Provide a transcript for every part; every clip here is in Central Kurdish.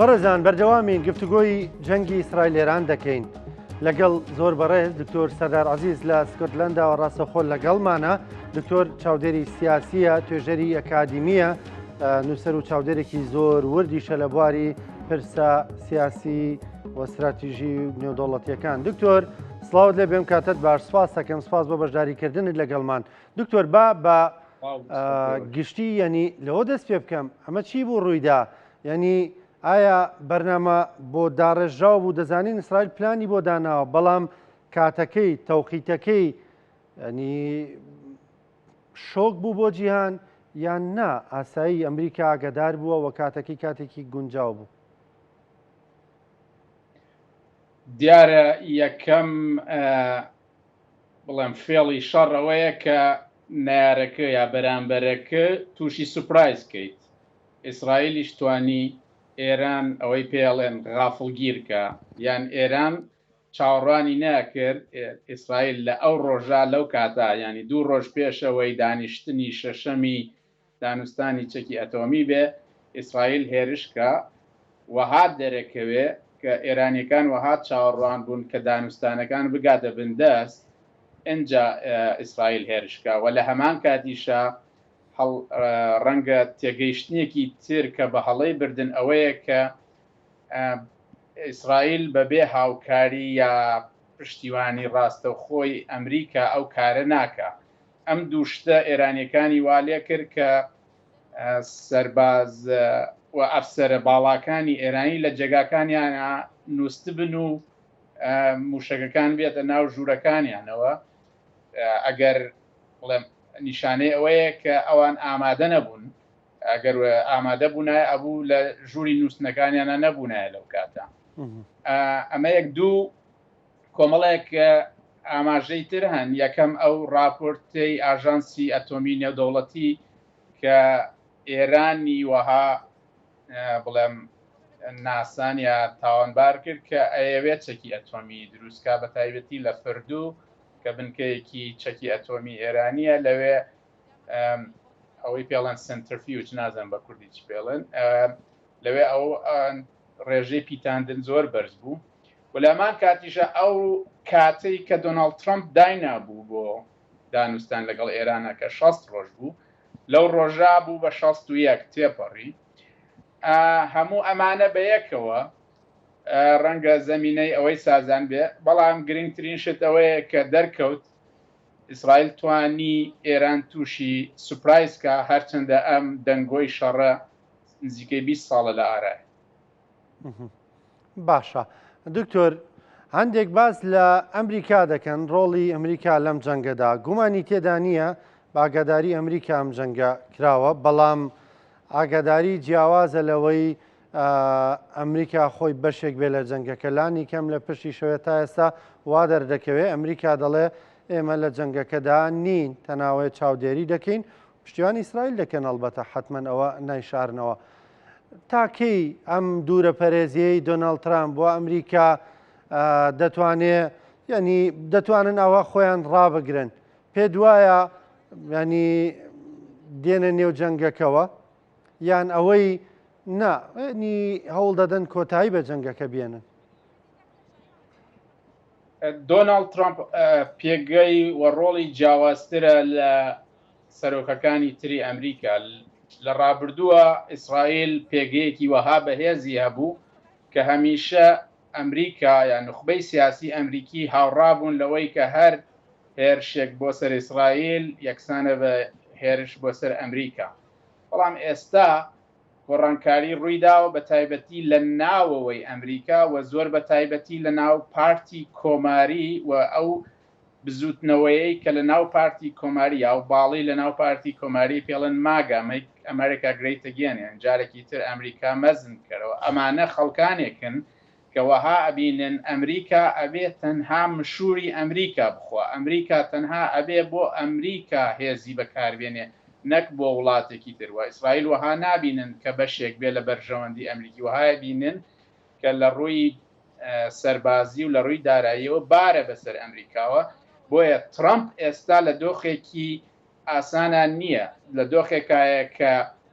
بەڕێزان بەردەوامین گفتوگۆی جەنگی ئیسرائیل ئێران دەکەین لەگەڵ زۆر بەڕێز دکتۆر سەردار عەزیز لە سکۆتلەندەوە ڕاستەوخۆ لەگەڵمانە. دکتۆر چاودێری سیاسیە، توێژەری ئەکادیمیە، نووسەر و چاودێرێکی زۆر وردیشە لە بواری پرسە سیاسی و استراتیژی نێودەوڵەتیەکان. دکتۆر سڵاوت لێ بێم، کاتت باش، سپاس دەکەم، سپاس بۆ بەشداریکردنت لەگەڵمان. دکتۆر بە گشتی یعنی لەوە دەست پێ بکەم، ئەمە چی بوو ڕوویدا؟ یعنی ئایا بەرنامە بۆ داڕێژراو بوو؟ دەزانین ئیسرائیل پلانی بۆ داناوە، بەڵام کاتەکەی تەوقیتەکەی ینی شۆک بوو بۆ جیهان یان نا ئاسایی ئەمریکا ئاگادار بووە و کاتەکەی کاتێکی گونجاو بوو؟ دیارە یەکەم بڵێم فێڵی شەڕەوەیە کە نارەکە یا بەرامبەرەکە تووشی سوپرایز کەیت. ئیسرائیلیش توانی ئێران ئەوەی پێڵێن غافڵگیرکە، یان ئێران چاوەڕوانی ناکرد ئیسرائیل لە ئەو ڕۆژە لەو کاتا، ینی 2 ڕۆژ پێشەوەی دانیشتنی شەشەمی دانوستانی چەکی ئەتۆمی بێ، ئیسرائیل هێرشکە وەهات دەرەکەوێ کە ئێرانیەکان وەهات چاوەڕوان بوون کە دانوستانەکان بگاتە بندەست، ئەنجا ئیسرائیل هێرشکە و لە هەمان کاتیشە ڕەنگە تێگەیشتنیەکی تر کە بە هەڵەی بردن ئەوەیە کە ئیسرائیل بەبێ هاوکاری یا پشتیوانی ڕاستەوخۆی ئەمریکا ئەو کارە ناکە. ئەم دووشتە ئێرانیەکانی والێ کرد کە سەرباز و ئەفسەرە باڵاکانی ئێرانی لە جێگاکانیان نووسبن و موشەکەکان بێتە ناو ژوورەکانیانەوە، ئەگەر بڵێم نیشانەی ئەوەیە کە ئەوان ئامادە نەبوون، ئەگەر ئامادە بوونایە ئەبوو لە ژووری نووسنەکانیانە نەبوونایە لەو کاتە. ئەمە یەک دوو کۆمەڵێک ئاماژەی تر هەن. یەکەم ئەو راپۆرتەی ئاژانسی ئەتۆمی نێودەوڵەتی کە ئێرانی وەها بڵێم ناسان یا تاوانبار کرد کە ئەیەوێت چەکی ئەتۆمی دروستکە، بە تایبەتی لە فردوو کە بنکەیەکی چەکی ئەتۆمی ئێرانیە، لەوێ ئەوەی پێڵەن سنترفیوج، نازم بە کوردی چی پێڵن، لەوێ ئەو ڕێژەی پیتاندن زۆر بەرز بوو. و لەمان کاتیشە ئەو کاتەی کە دۆناڵد ترامپ داینابوو بۆ دانوستان لەگەڵ ئێرانە کە 60 ڕۆژ بوو، لەو ڕۆژا بوو بە 61 تێپەڕی. هەموو ئەمانە بەیەکەوە ڕەنگە زەمینەی ئەوەی سازان بێ، بەڵام گرنگترین شت ئەوەیە کە دەرکەوت ئیسرائیل توانی ئێران تووشی سوپرایزکە، هەرچەندە ئەم دەنگۆی شەڕە نزیکەی 20 ساڵە لە ئارای. باشە دکتۆر، هەندێک باس لە ئەمریکا دەکەن، ڕۆڵی ئەمریکا لەم جەنگەدا. گومانی تێدا نییە باگاداری ئەمریکا ئەم جەنگە کراوە، بەڵام ئاگاداری جیاوازە لەوەی ئەمریکا خۆی بەشێک بێ لە جەنگەکە. لانی کەم لە پشتی شەوێ تا ئێستا وا دەردەکەوێت ئەمریکا دەڵێ ئێمە لە جەنگەکەدا نین، تەناوەت چاودێری دەکەین، پشتیوانی ئیسرائیل دەکەن، ئەڵبەتە حتمەن ئەوە نایشارنەوە. تاکەی ئەم دوورە پەرێزیەی دۆناڵد ترامپ بۆ ئەمریکا دەتوانێت، یعنی دەتوانن ئەوە خۆیان ڕابگرن، پێ دوایە ینی دێنە نێو جەنگەکەوە، یان ئەوەی نی هەوڵ دەدەن کۆتایی بە جەنگەکە بێنن؟ دۆناڵد ترامپ پێگەی و ڕۆڵی جیاوازترە لە سەرۆکەکانی تری ئەمریکا. لە ڕابردووە ئیسرائیل پێگەیەکی وەها بەهێزی هەبوو کە هەمیشە ئەمریکا یان نخبەی سیاسی ئەمریکی هاوڕابوون لەوەی کە هەر هێرشێک بۆ سەر ئیسرائیل یەکسانە بە هێرش بۆ سەر ئەمریکا. بەڵام ئێستا گۆڕانکاری ڕوویداوە بە تایبەتی لە ناوەوەی ئەمریکا و زۆر بە تایبەتی لە ناو پارتی کۆماری و ئەو بزوتنەوەی کە لە ناو پارتی کۆماری یا باڵی لە ناو پارتی کۆماری پێڵن ماگە ئەمریکا گرێیت ئەگەین، جارێکی تر ئەمریکا مەزن کردەوە. ئەمانە خەڵکانێکن کە وەها ئەبینن ئەمریکا ئەبێ تەنها مشوری ئەمریکا بخوا، ئەمریکا تەنها ئەبێ بۆ ئەمریکا هێزی بەکاربێنێ، نەک بۆ وڵاتێکی تر. و ئیسرائیل وەها نابینن کە بەشێک بێ لە بەرژەوەندی ئەمریکی، وهای بینن کە لە ڕووی سەربازی و لە ڕووی داراییەوە بارە بەسەر ئەمریکاوە. بۆیە ترامپ ئێستا لە دۆخێکی ئاسانان نییە، لە دۆخێکایە کە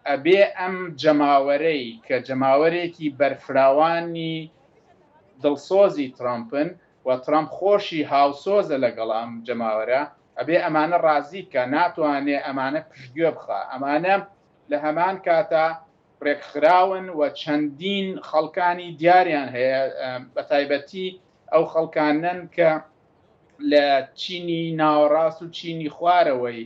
ئەبێ ئەم جەماوەرەی کە جەماوەرێکی بەرفراوانی دڵسۆزی ترامپن و ترامپ خۆشی هاوسۆزە لەگەڵ ئەم جەماوەرە، ئەبێ ئەمانە ڕازی کە ناتوانێ ئەمانە پشتگوێ بخە. ئەمانە لە هەمان کاتا ڕێکخراون و چەندین خەڵکانی دیاریان هەیە، بە تایبەتی ئەو خەڵکانن کە لە چینی ناوەڕاست و چینی خوارەوەی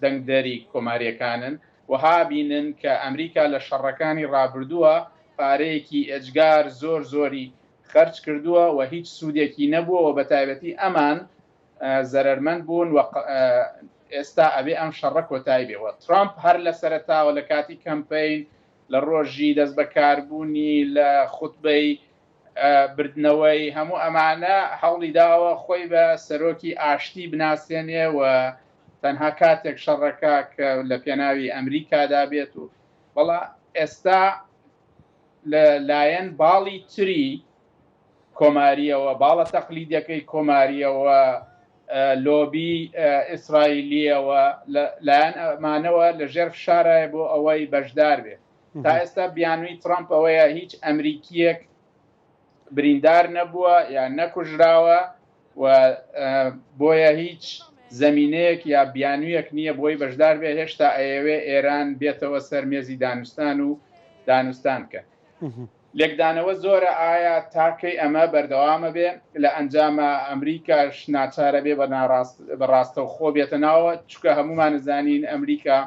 دەنگدەری کۆماریەکانن وها بینن کە ئەمریکا لە شەڕەکانی ڕابردووە پارەیەکی ئەجگار زۆری خەرج کردووە و هیچ سوودێکی نەبووە و بە تایبەتی ئەمان زەرمەند بوون و ئێستا ئەبێ ئەم شەڕە کۆتایی بێەوە. ترامپ هەر لە سەرەتاوە لە کاتی کەمپین لە ڕۆژی دەست بەکاربوونی لە خوتبەی بردنەوەی هەموو ئەمانە هەوڵی داوە خۆی بە سەرۆکی ئاشتی بناسیێنێ و تەنها کاتێک شەڕەکە کە لە پێناوی ئەمریکادا بێت و بەڵا ئێستا لە لایەن باڵی تری کۆماریەوە باڵە تەقلیدەکەی کۆماریەوە لۆبی ئیسرائیلیەوە لایەن ئەمانەوە لە ژێر فشارایە بۆ ئەوەی بەشدار بێت. تا ئێستا بیانووی ترامپ ئەوەیە هیچ ئەمریکیەک بریندار نەبووە یان نەکوژراوە و بۆیە هیچ زەمینەیەک یا بیانوویەک نییە بۆی بەشدار بێ. هێشتا ئەیەوێ ئێران بێتەوە سەر مێزی دانوستان و دانوستان کە لێکدانەوە زۆرە. ئایا تاکەی ئەمە بەردەوامە بێ لە ئەنجامە ئەمریکاش ناچارە بێ بە ڕاستەوخۆ بێتە ناوە، چونکە هەمومان زانین ئەمریکا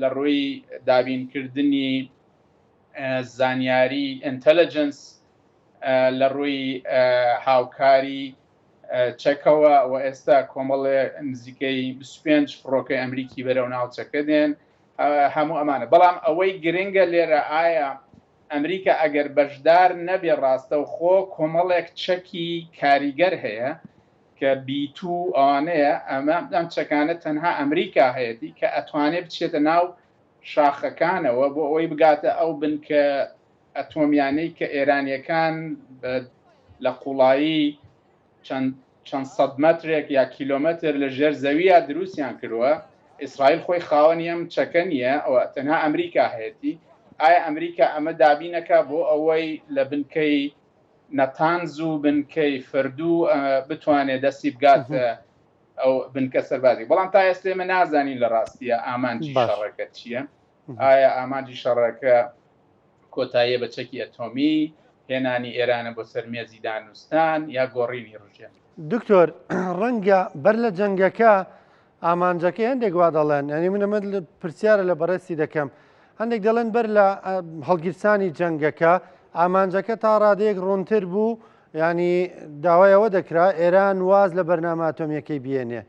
لە ڕووی دابینکردنی زانیاری ئینتەلیجەنس لە ڕووی هاوکاری چەکەوە و ئێستا کۆمەڵێ نزیکەی 25 فڕۆکەی ئەمریکی بەرەو ناوچەکە دێن هەموو ئەمانە. بەڵام ئەوەی گرنگە لێرە ئایا ئەمریکا ئەگەر بەشدار نەبێ ڕاستەوخۆ کۆمەڵێک چەکی کاریگەر هەیە کە بیتو ئەوانەیە ئەم چەکانە تەنها ئەمریکا هەیەی کە ئەتوانێت بچێتە ناو شاخەکانەوە بۆ ئەوەی بگاتە ئەو بنکە ئەتۆمیانەی کە ئێرانیەکان لە قوڵایی چەند سەد مەترێک یا کیلۆمەتر لە ژێر زەویە دروستیان کردووە. ئیسرائیل خۆی خاوەنی ئەم چەکە نییە، ئەوە تەنها ئەمریکا هەیەی. ئایا ئەمریکا ئەمە دابینەکە بۆ ئەوەی لە بنکەی نەتانز و بنکەی فردوو بتوانێت دەستی بگاتە ئەو بنکە سەربازی؟ بەڵام تا ئێستا ئێمە نازانین لە ڕاستیە ئامانجی شەڕەکە چییە. ئایا ئامانجی شەڕەکە کۆتاییە بە چەکی ئەتۆمی، هێنانی ئێرانە بۆ سەرمێزی دانوستان یا گۆڕینی ڕژێن؟ دکتۆر ڕەنگە بەر لە جەنگەکە ئامانجەکە هەندێک وا دەڵێن، ئەنی منەمە پرسیارە لە بەڕێستی دەکەم، هەندێک دەڵێن بەر لە هەڵگیرسانی جەنگەکە ئامانجەکە تا ڕادەیەک ڕوونتر بوو، ینی داوایەوە دەکرا ئێران واز لە بەرنامە ئاتۆمیەکەی بێنێ.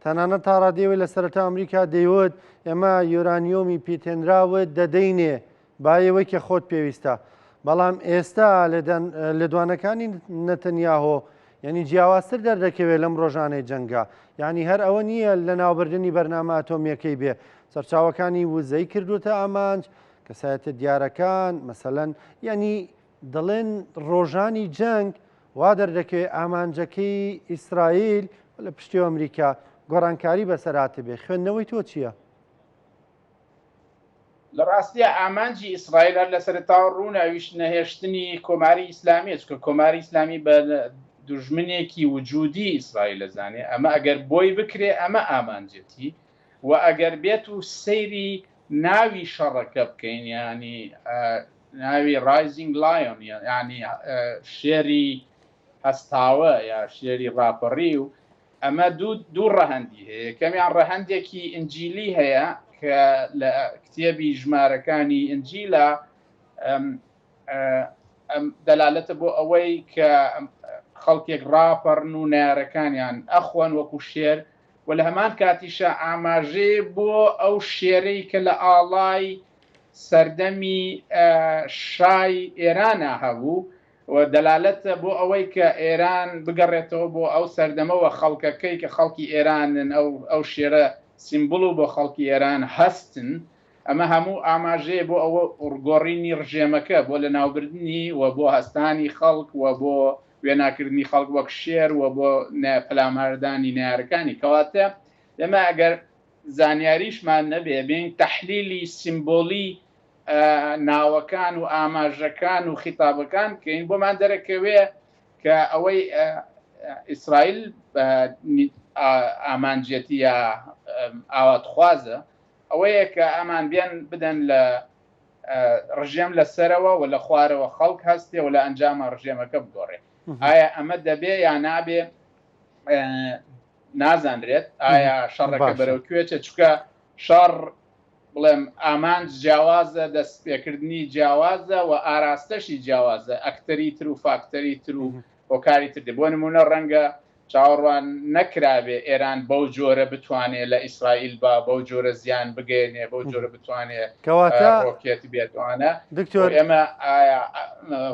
تەنانەت تا ڕادێوی لە سەرەتا ئەمریکا دەیوت ئێمە یۆرانیۆمی پێتێنراوت دەدەینێ باەوەی کە خۆت پێویستە. بەڵام ئێستا لە دوانەکانی نەتەنیاهۆ یعنی جیاوازتر دەردەکەوێت لەم ڕۆژانەی جەنگا، یعنی هەر ئەوە نییە لە ناوبردننی بەرنامە ئاتۆمیەکەی بێ. سەرچاوەکانی وزەی کردوتە ئامانج، کەسایەتە دیارەکان مەسەلەن، یعنی دەڵێن ڕۆژانی جەنگ وا دەردەکەوێت ئامانجەکەی ئیسرائیل لە پشتی ئەمریکا گۆڕانکاری بەسەراتە بێ. خوێندنەوەی تۆ چییە؟ لە ڕاستیە ئامانجی ئیسرائیل هەر لە سەرتاوە ڕووناویش نەهێشتنی کۆماری ئیسلامی، چکە کۆماری ئیسلامی بە دوژمنێکی وجودی ئیسرائیل دەزانێت. ئەمە ئەگەر بۆی بکرێ ئەمە ئامانجێتی و ئەگەر بێت و سەیری ناوی شەڕەکە بکەین، ینی ناوی ڕایزینگ لایۆن، ینی شێری هەستاوە یا شێری ڕاپەڕی، و ئەمە دوو ڕەهەندی هەیە. کەمیان ڕەهەندێکی ئنجیلی هەیە کە لە کتێبی ژمارەکانی ئنجیلە دەلالەتە بۆ ئەوەی کە خەڵکێک ڕاپەڕن و نارەکانیان ئەخۆن وەکو شێر، و لە هەمان کاتیشە ئاماژێ بۆ ئەو شێرەی کە لە ئاڵای سەردەمی شای ئێرانە هەبوو و دەلالەتە بۆ ئەوەی کە ئێران بگەڕێتەوە بۆ ئەو سەردەمەوە خەڵکەکەی کە خەڵکی ئێرانن، ئەو شێرە سیمبڵ و بۆ خەڵکی ئێران هەستن. ئەمە هەموو ئاماژەیە بۆ ئەوە گۆڕینی ڕژێمەکە بۆ لە ناوبردنی و بۆ هەستانی خەڵک و بۆ وێناکردنی خەڵک وەک شێر و بۆ پەلاماردانی نارەکانی. کەواتە ئێمە ئەگەر زانیاریشمان نەبێ بین تەحلیلی سیمبۆلی ناوەکان و ئاماژەکان و خیتابەکان کەین بۆمان دەرەکەوێ کە ئەوەی ئیسرائیل ئامانجێتی یا ئاواتخوازە ئەوەیە کە ئەمان بیان بدەن لە ڕژێم لەسەرەوە و لە خوارەوە خەڵک هەستێ و لە ئەنجامە ڕژێمەکە بگۆڕێ. ئایا ئەمە دەبێ یا نابێ نازانرێت. ئایا شەڕەکە بەرەو کوێچە چکە شەڕ بڵێم ئامانج جیاوازە، دەستپێکردنی جیاوازە و ئاراستەشی جیاوازە، ئەکتەری تر و فاکتەری تر و هۆکاری تر دێ. بۆ نمونە ڕەنگە چاوەڕوان نەکرابێ ئێران بەو جۆرە بتوانێت لە ئیسرائیل بەو جۆرە زیان بگەێنێ، بەو جۆرە بتوانێت ڕۆکێت بێتوانە. ئێمە ئایا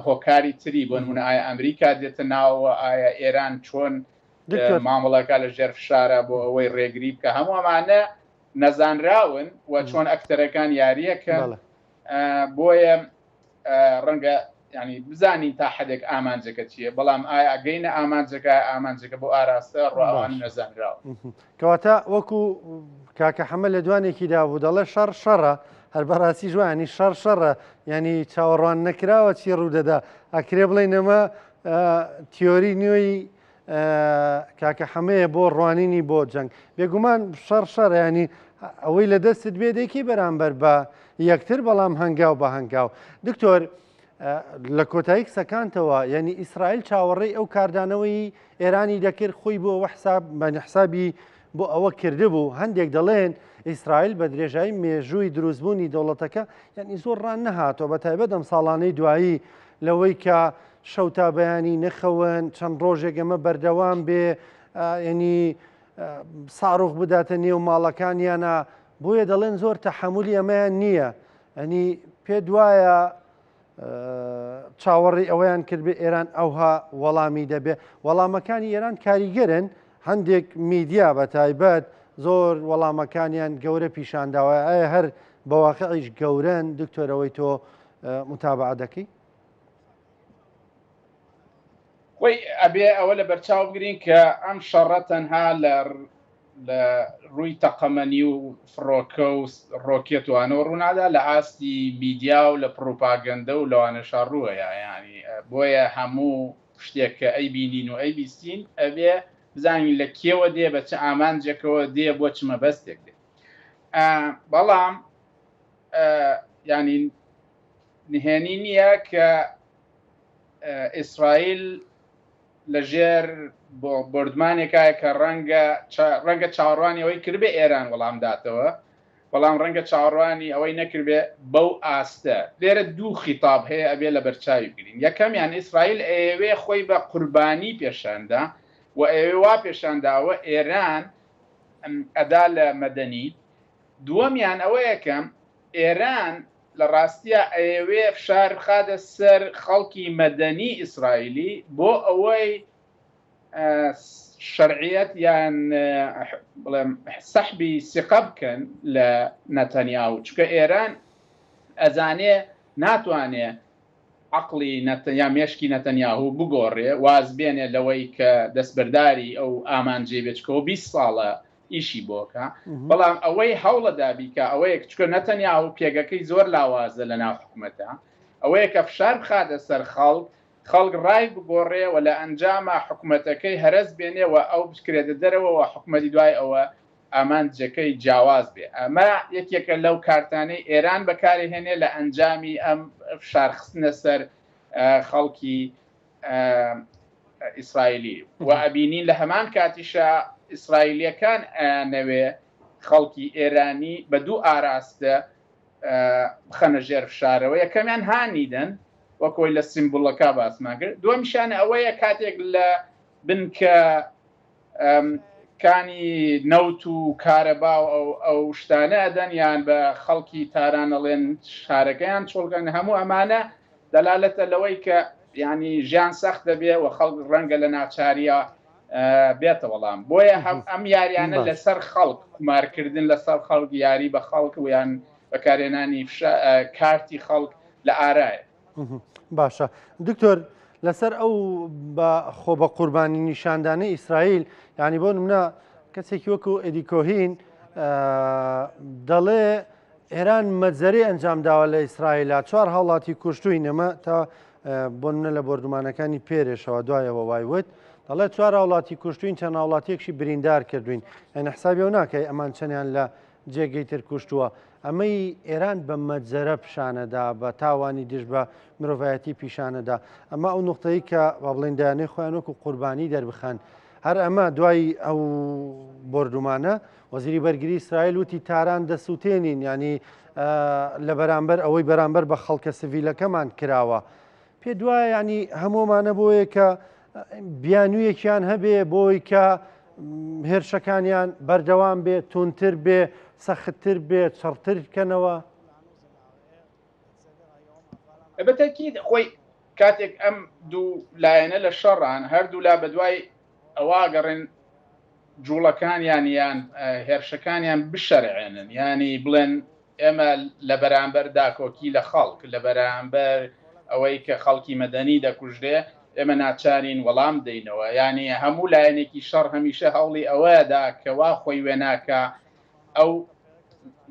هۆکاری تری بۆ نمونە ئایا ئەمریکا دێتە ناوەوە، ئایا ئێران چۆن مامەڵەکە لە ژێر فشارە بۆ ئەوەی ڕێگری بکە. هەموو ئەمانە نەزانراون و چۆن ئەکتەرەکان یاریەکە بۆیە ڕەنگە ینی بزانین تا حدێک ئامانجەکە چییە، بەڵام ئایا گەینە ئامانجەکە بۆ ئاراستە ڕوان نەزانراوە. کەواتە وەکو کاکە حەمە لە دوانێکی دابوو دەڵێ شەڕ شەڕە، هەر بەڕاستی جوانی شەڕ شەڕە، ینی چاوەڕوان نەکراوە چی ڕوودەدا. ئەکرێ بڵێ نەمە تیۆری نوێی کاکە حەمەیە بۆ ڕوانینی بۆ جەنگ. بێگومان شەڕ شەڕە، ینی ئەوەی لە دەستت بێدێکی بەرامبەر بە یەکتر، بەڵام هەنگاو بە هەنگاو. دکتۆر لە کۆتایی قسەکانتەوە یعنی ئیسرائیل چاوەڕێی ئەو کاردانەوەی ئێرانی دەکرد خۆی بۆ حسابی بۆ ئەوە کردبوو. هەندێک دەڵێن ئیسرائیل بە درێژایی مێژووی دروستبوونی دەوڵەتەکە یعنی زۆر ڕان نەهاتەوە، بە تایبەت ئەم ساڵانەی دوایی لەوەی کە شەو تا بەیانی نەخەون چەند ڕۆژێک ئەمە بەردەوام بێ، ینی ساڕۆخ بداتە نێو ماڵەکانیانە. بۆیە دەڵێن زۆر تەحمولی ئەمەیان نییە. ئەنی پێ دوایە چاوەڕی ئەوەیان کرد بێ ئێران ئەوها وەڵامی دەبێ. وەڵامەکانی ئێران کاریگەرن، هەندێک میدیا بە تایبەت زۆر وەڵامەکانیان گەورە پیشانداوە. ئایا هەر بەواقعیش گەورەن دکتۆرەوەی تۆ متابعە دەکەی؟ خۆی ئەبێ ئەوە لە بەرچاو بگرین کە ئەم شەڕە تەنها لە ڕووی تەقەمەنی و فڕۆکە و ڕۆکێتوانەوە ڕوونادا، لە ئاستی میدیا و لە پرۆپاگەندە و لەوانەشا ڕووەیە. ینی بۆیە هەموو شتێک کە ئەی بینین و ئەی بیستین ئەبێ بزانین لە کێوە دێ، بە چ ئامانجێکەوە دێ، بۆ چ مەبەستێک دێ. بەڵام ینی نهێنی نییە کە ئیسرائیل لەژێر بردمانێکایە کە ڕەنگە چاوەڕوانی ئەوەی کردبێ ئێران وەڵام داتەوە، بەڵام ڕەنگە چاوەڕوانی ئەوەی نەکردبێ بەو ئاستە. لێرە دوو خیتاب هەیە ئەبێ لە بەرچاوی بگرین. یەکەمیان ئیسرائیل ئەوێ خۆی بە قوربانی پێشاندا و ئەوێ وا پێشانداوە ئێران ئەدا لە مەدەنی. دووەمیان ئەوەیە کە ئێران لە ڕاستیە ئەوێ فشار بخاتە سەر خەڵکی مەدەنی ئیسرائیلی بۆ ئەوەی شەرعیەت یان بڵێم سەحبی سقە بکەن لە نەتەنیاهو، چکە ئێران ئەزانێ ناتوانێ عقلی یا مێشکی نەتەنیاهو بگۆڕێ، واز بێنێ لەوەی کە دەستبەرداری ئەو ئامانجێ بێچکەوە 20 ساڵە ئیشی بۆکە. بەڵام ئەوەی هەوڵەدابی کە ئەوەیە چکە نەتەنیاهو پێگەکەی زۆر لاوازە لە ناو حکومەتە، ئەوەیە کە فشار بخاتە سەر خەڵک ڕای بگۆڕێ و لە ئەنجامە حکومەتەکەی هەرس بێنێ و ئەو بکرێتە دەرەوە و حکومەتی دوای ئەوە ئامانجەکەی جیاواز بێ. ئەمە یەکێکە لەو کارتانەی ئێران بەکارهێنێ لە ئەنجامی ئەم فشارخستنە سەر خەڵکی ئیسرائیلی. و ئەبینین لە هەمان کاتیشە ئیسرائیلیەکان نەوێ خەڵکی ئێرانی بە دوو ئاراستە بخەنە ژێر فشارەوە. یەکەمیان هانیدەن وەکۆی لە سیمبوڵەکە باسمان کرد. دووەمیشانە ئەوەیە کاتێک لە بنکە کانی نەوت و کارەبا و ئەو شتانە ئەدەن یان بە خەڵکی تارانەڵێن شارەکەیان چۆڵگەن. هەموو ئەمانە دەلالەتە لەوەی کە ینی ژیان سەخت دەبێ و خەڵک ڕەنگە لە ناچاریە بێتە وەڵام. بۆیە ئەم یاریانە لەسەر خەڵک کومارکردن لەسەر خەڵک، یاری بە خەڵک و یان بەکارێنانی کارتی خەڵک لە ئارایە. باشە دکتۆر، لەسەر ئەو خۆ بە قوربانی نیشاندانەی ئیسرائیل، ینی بۆ نمونە کەسێکی وەکو ئێدی کۆهین دەڵێ ئێران مەجزەری ئەنجام داوە لە ئیسرائیلە 4 هاوڵاتی کوشتووی نەمە تا بۆ منە لە بردومانەکانی پێرێشەوە دوایەوە وایوت دەڵێ 4 هاوڵاتی کوشتوین چەند هاوڵاتیەکشی بریندار کردوین ئەنە حسابی و ناکەی ئەمان چەندیان لە جێگەی تر کوشتووە ئەمەی ئێران بە مەجزەرە پیشانەدا بە تاوانی دژ بە مرۆڤایەتی پیشانەدا ئەمە ئەو نقطەی کە با بڵێندانەی خۆیان وەکو قوربانی دەربخەن هەر ئەمە دوای ئەو بردومانە وەزیری بەرگری ئیسرائیل وتی تاران دەسووتێنین ینی لە بەرامبەر ئەوەی بەرامبەر بە خەڵکە سڤیلەکەمان کراوە پێ دوایە ینی هەمومانە بۆیە کە بیانوویەکیان هەبێ بۆی کە هێرشەکانیان بەردەوام بێ تونتر بێ سەختتر بێ چڕتر بکەنەوە بەتەکید خۆی کاتێک ئەم دوو لایەنە لە شەڕان هەردوو لا بە دوای ئەوە گەڕێن جوڵەکانیان یان هێرشەکانیان بشەرعێنن ینی بڵێن ئێمە لە بەرامبەر داکۆکی لە خەڵک لە بەرامبەر ئەوەی کە خەڵکی مەدەنی دەکوژرێ ئێمە ناچارین وەڵام دەینەوە ینی هەموو لایەنێکی شەڕ هەمیشە هەوڵی ئەوەیەدا کەوا خۆی وێناکە ئەو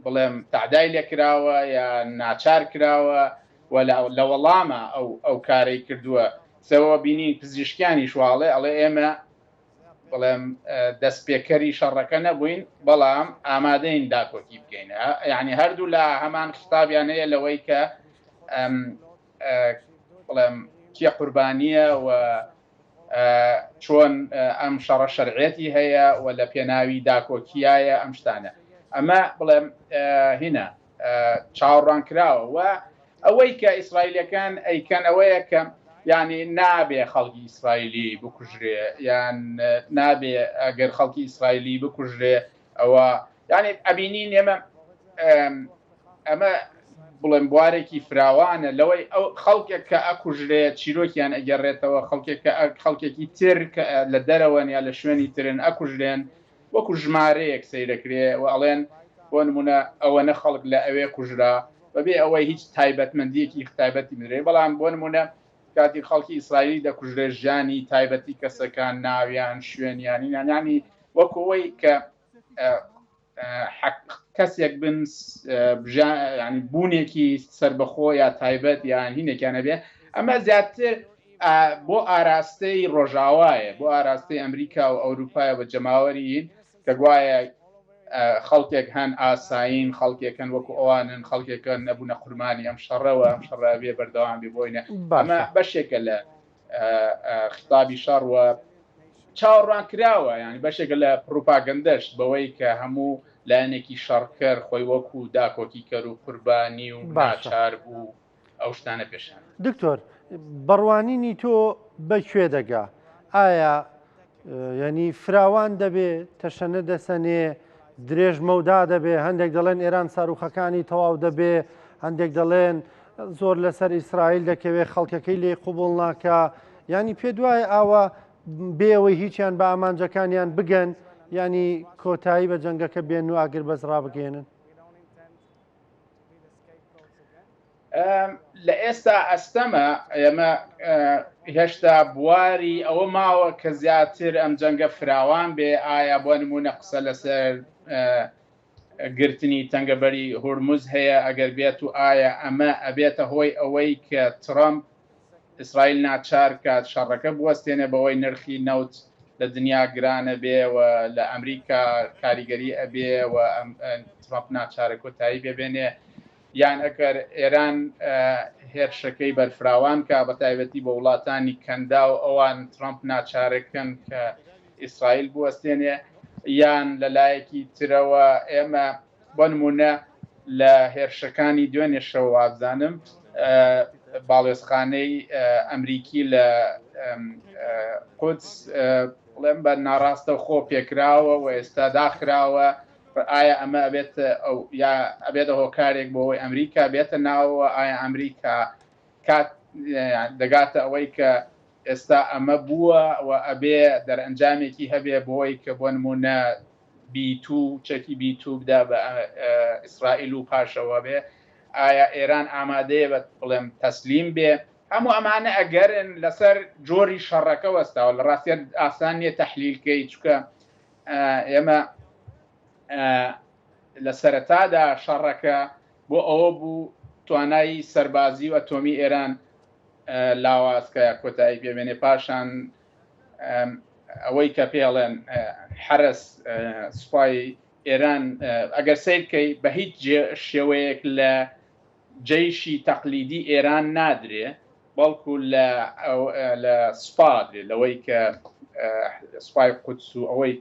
بڵێم تعدای لێکراوە یا ناچار کراوە لە وەڵامە ئەو کارەی کردووە سەوە بینی پزیشکیانی شواڵێ ئەڵێ ئێمە بڵێم دەستپێکەری شەڕەکە نەبووین بەڵام ئامادەین داکۆکی بکەین یعنی هەردوو لە هەمان خستابیان هەیە لەوەی کە بڵێم کێ قوربانیە و چۆن ئەم شەڕە شەرعێتی هەیە و لە پێناوی داکۆکیایە ئەم شتانە ئەمە بڵێم هینە چاوەڕوان کراوە و ئەوەی کە ئیسرائیلەکان ئەیکەن ئەوەیە کە ینی نابێ خەڵکی ئیسرائیلی بکوژرێ یان نابێ ئەگەر خەڵکی ئیسرائیلی بکوژرێ ئەوە ینی ئەبینین ئەمە بڵێم بوارێکی فراوانە لەوەی ئەو خەڵکێک کە ئەکوژرێت چیرۆکیان ئەگەڕێتەوە خەڵکێکی تر لە دەرەوەن یا لە شوێنی ترن ئەکوژرێن وەکو ژمارەیەک سەیرەکرێ و ئەڵێن بۆ نمونە ئەوەنە خەڵک لە ئەوێ کوژرا بەبێ ئەوەی هیچ تایبەتمەندیەکی تایبەتی بدرێ بەڵام بۆ نمونە کاتی خەڵکی ئیسرائیلی دەکوژرێ ژیانی تایبەتی کەسەکان ناویان شوێنیانی نانی وەکوەوەی کە کەسێک بن ینی بوونێکی سربەخۆ یا تایبەت یان هینێکیانە بێ ئەمە زیاتر بۆ ئاراستەی ڕۆژاوایە بۆ ئاراستەی ئەمریکا و ئەوروپایە بە جەماوەریین کە گوایە خەڵکێک هەن ئاساین خەڵکێکن وەکو ئەوانن خەڵکێکن نەبوونە قورمانی ئەم شەڕەوە ئەم شەڕابێ بەردەوام بێ بۆینە ئەمە بەشێکە لە خطابی شەڕوە چاوەڕوان کراوە ینی بەشێکە لە پروپاگەندەش بەوەی کە هەموو لایەنێکی شەڕکەر خۆی وەکو داکۆکی کەر و قوربانی و ناچار بوو ئەو شتانە پێشان دکتۆر بڕوانینی تۆ بەکوێ دەگا ئایا ینی فراوان دەبێ تەشەنە دەسەنێ درێژ مەودا دەبێ هەندێک دەڵێن ئێران ساروخەکانی تەواو دەبێ هەندێک دەڵێن زۆر لەسەر ئیسرائیل دەکەوێت خەڵکەکەی لێ قوبوڵ ناکە ینی پێ دوای ئاوە بێەوەی هیچیان بە ئامانجەکانیان بگەن ینی کۆتایی بە جەنگەکە بێن و ئاگر بەزڕا بگێنن لە ئێستا ئەستەمە ئێمە هێشتا بواری ئەوە ماوە کە زیاتر ئەم جەنگە فراوان بێ ئایا بۆ نمونە قسە لەسەر گرتنی تەنگەبەری هورموز هەیە ئەگەر بێت و ئایا ئەمە ئەبێتە هۆی ئەوەی کە ترامپ ئیسرائیل ناچار کات شەڕەکە بوەستێنێ بەوەی نرخی نەوت لە دنیا گرانە بێ و لە ئەمریکا کاریگەری ئەبێ و ترامپ ناچارە کۆتایی بێبێنێ یان ئەگەر ئێران هێرشەکەی بەرفراوان کا بە تایبەتی بە وڵاتانی کەندا و ئەوان ترامپ ناچارەکەن کە ئیسرائیل بوەستێنێ یان لەلایەکی ترەوە ئێمە بۆ نمونە لە هێرشەکانی دوێنێ شەو وابزانم باڵێزخانەی ئەمریکی لە قودس بڵێم بە ناڕاستە خۆ پێکراوە و ئێستا داخراوە ئایا ئەمە ئەبێت ئەو یا ئەبێتە هۆکارێک بۆەوەی ئەمریکا بێتە ناوەوە ئایا ئەمریکا کات دەگاتە ئەوەی کە ئێستا ئەمە بووە و ئەبێ دەرئەنجامێکی هەبێ بۆی کە بۆ نمونە چەکی B2 بدا بە ئیسرائیل و پاشەوە بێ ئایا ئێران ئامادەیە بە بڵێم تەسلیم بێ هەموو ئەمانە ئەگەرن لەسەر جۆری شەڕەکە وەستاوە لە ڕاستیە ئاسان نیە تەحلیلکەی چکە ئێمە لە سەرەتادا شەڕەکە بۆ ئەوە بوو توانایی سەربازی و ئەتۆمی ئێران لاوازکە کۆتایی پێبێنێ پاشان ئەوەی کە پێڵێن حرەس سوپای ئێران ئەگەر سیرکەی بە هیچ شێوەیەک لە جەیشی تەقلیدی ئێران نادرێ بەڵکو لە سوپادرێ لەوەی کە سوپای قودس و ئەوەی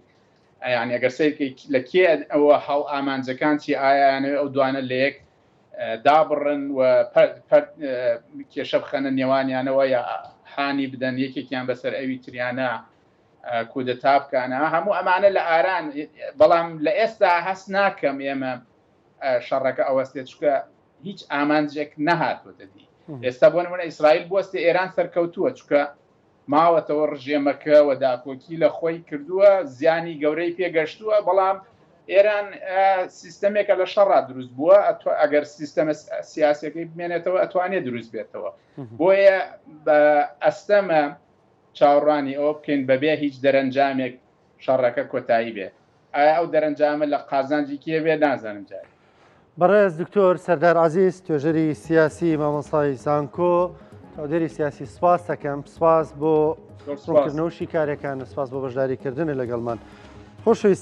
یعنی ئەگەر سیرکەی لە کێ ئەوە هەڵ ئامانجەکان چی ئایانەوە ئەو دوانە لە یەک دابڕن و کێشە بخەنە نێوانیانەوە یا حانی بدەن یەکێکیان بەسەر ئەوی تریانە کودەتا بکانە هەموو ئەمانە لە ئاران بەڵام لە ئێستا هەست ناکەم ئێمە شەڕەکە ئەوەستێت چکە هیچ ئامانجێک نەهاتوەتە دی ئێستا بۆ نمونە ئیسرائیل بوەستێ ئێران سەرکەوتووە چکە ماوەتەوە ڕژێمەکە و داکۆکی لە خۆی کردووە زیانی گەورەی پێگەشتووە بەڵام ئێران سیستەمێکە لە شەڕا دروست بووە ئەگەر سیستەمە سیاسەکەی بمێنێتەوە ئەتوانێت دروست بێتەوە بۆیە بە ئەستەمە چاوەڕوانی ئەوە بکەین بەبێ هیچ دەرەنجامێک شەڕەکە کۆتایی بێ ئایا ئەو دەرەنجامە لە قازانجی کێ بێ نازانم جارێ بەڕێز دکتۆر سەردار عەزیز توێژەری سیاسی مامۆستای زانکۆ چاودێری سیاسی سپاس دەکەم سپاس بۆ ڕوونکردنەوەشی کارێکان سپاس بۆ بەشداریکردنە لەگەڵمان خۆشەویستان